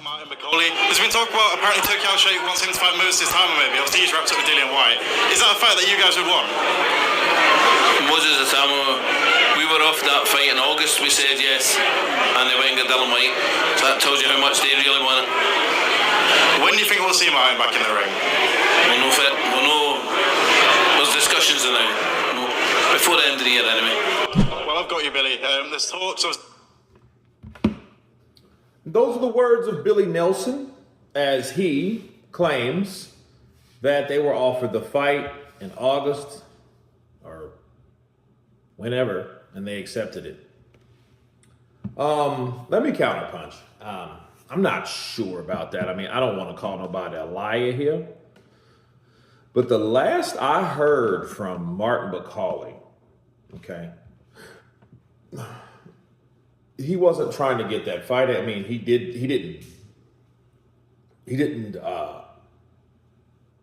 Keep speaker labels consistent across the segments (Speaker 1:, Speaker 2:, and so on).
Speaker 1: about Martin McCauley. There's been talk about apparently Tokyo Shape wants him to fight Moses Itauma maybe. Obviously he's wrapped up with Dillian White. Is that a fight that you guys would want?
Speaker 2: Moses Itauma, we were off that fight in August, we said yes, and they went and got Dillian White. So that tells you how much they really want it.
Speaker 1: When do you think we'll see Martin back in the ring?
Speaker 2: We'll know. There's discussions now. Before the end of the year anyway.
Speaker 1: Well, I've got you, Billy. There's talks of...
Speaker 3: Those are the words of Billy Nelson as he claims that they were offered the fight in August or whenever, and they accepted it. Let me counterpunch. I'm not sure about that. I mean, I don't want to call nobody a liar here. But the last I heard from Martin McCauley, okay, he wasn't trying to get that fight. I mean, he didn't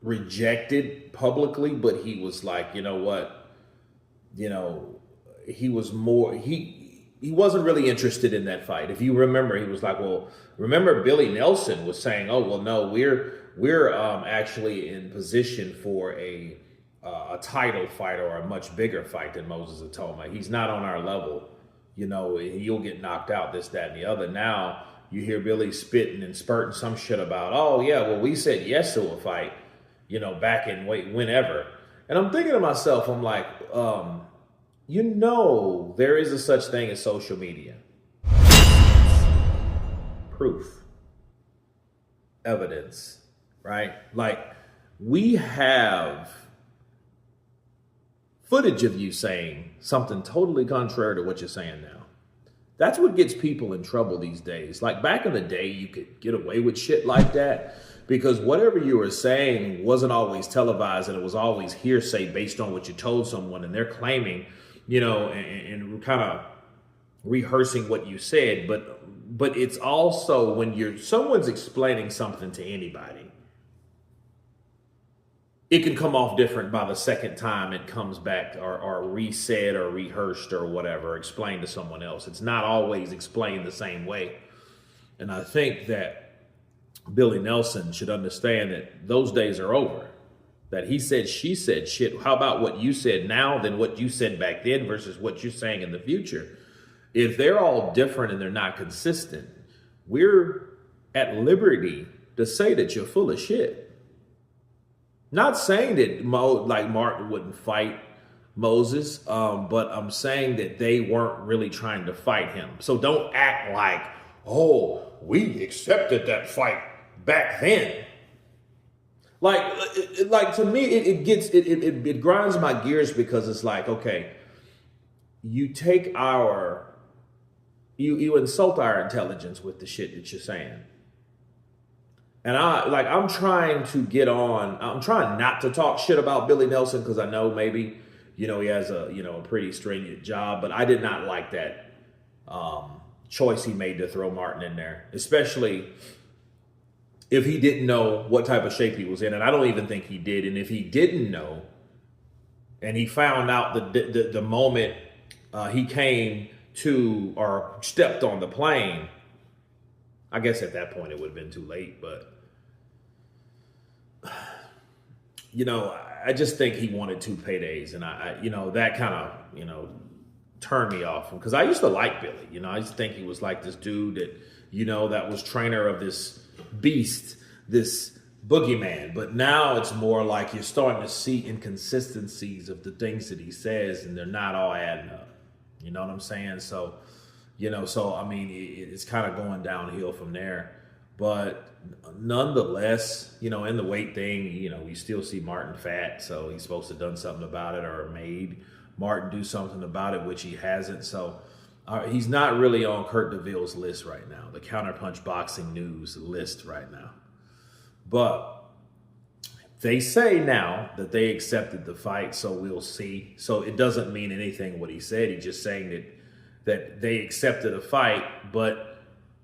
Speaker 3: reject it publicly, but he was like, you know what, he was more, he wasn't really interested in that fight. If you remember, he was like, well, remember Billy Nelson was saying, oh, well, no, we're actually in position for a title fight or a much bigger fight than Moses Itauma. He's not on our level. You'll get knocked out, this, that, and the other. Now you hear Billy spitting and spurting some shit about, oh yeah, well, we said yes to a fight, back in whenever. And I'm thinking to myself, I'm like, there is a such thing as social media. Proof. Evidence, right? Like, we have footage of you saying something totally contrary to what you're saying now. That's what gets people in trouble these days. Like, back in the day, you could get away with shit like that because whatever you were saying wasn't always televised, and it was always hearsay based on what you told someone, and they're claiming, and kind of rehearsing what you said. But it's also when someone's explaining something to anybody, it can come off different by the second time it comes back or resaid or rehearsed or whatever, explained to someone else. It's not always explained the same way. And I think that Billy Nelson should understand that those days are over. That he said, she said shit. How about what you said now than what you said back then versus what you're saying in the future? If they're all different and they're not consistent, we're at liberty to say that you're full of shit. Not saying that Martin wouldn't fight Moses, but I'm saying that they weren't really trying to fight him. So don't act like, oh, we accepted that fight back then. Like to me, it grinds my gears because it's like, okay, you take you insult our intelligence with the shit that you're saying. And I'm trying not to talk shit about Billy Nelson because I know maybe, he has a pretty stringent job, but I did not like that choice he made to throw Martin in there, especially if he didn't know what type of shape he was in. And I don't even think he did. And if he didn't know, and he found out the moment he came to or stepped on the plane, I guess at that point it would have been too late. But I just think he wanted 2 paydays, and I that kind of turned me off because I used to like Billy. I used to think he was like this dude that that was trainer of this beast, this boogeyman. But now it's more like you're starting to see inconsistencies of the things that he says, and they're not all adding up. You know what I'm saying? So, I mean, it's kind of going downhill from there. But nonetheless, in the weight thing, we still see Martin fat. So he's supposed to have done something about it or made Martin do something about it, which he hasn't. So he's not really on Kurt DeVille's list right now, the Counterpunch Boxing News list right now. But they say now that they accepted the fight, so we'll see. So it doesn't mean anything what he said. He's just saying that they accepted a fight, but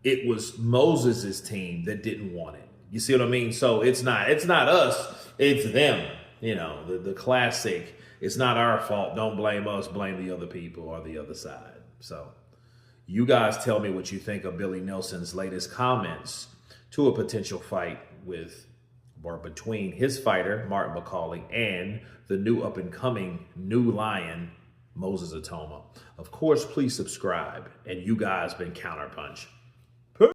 Speaker 3: it was Moses's team that didn't want it. You see what I mean? So it's not us, it's them. The classic, it's not our fault. Don't blame us, blame the other people or the other side. So you guys tell me what you think of Billy Nelson's latest comments to a potential fight with or between his fighter, Martin McCauley, and the new up-and-coming new lion, Moses Itauma. Of course, please subscribe. And you guys been Counterpunch.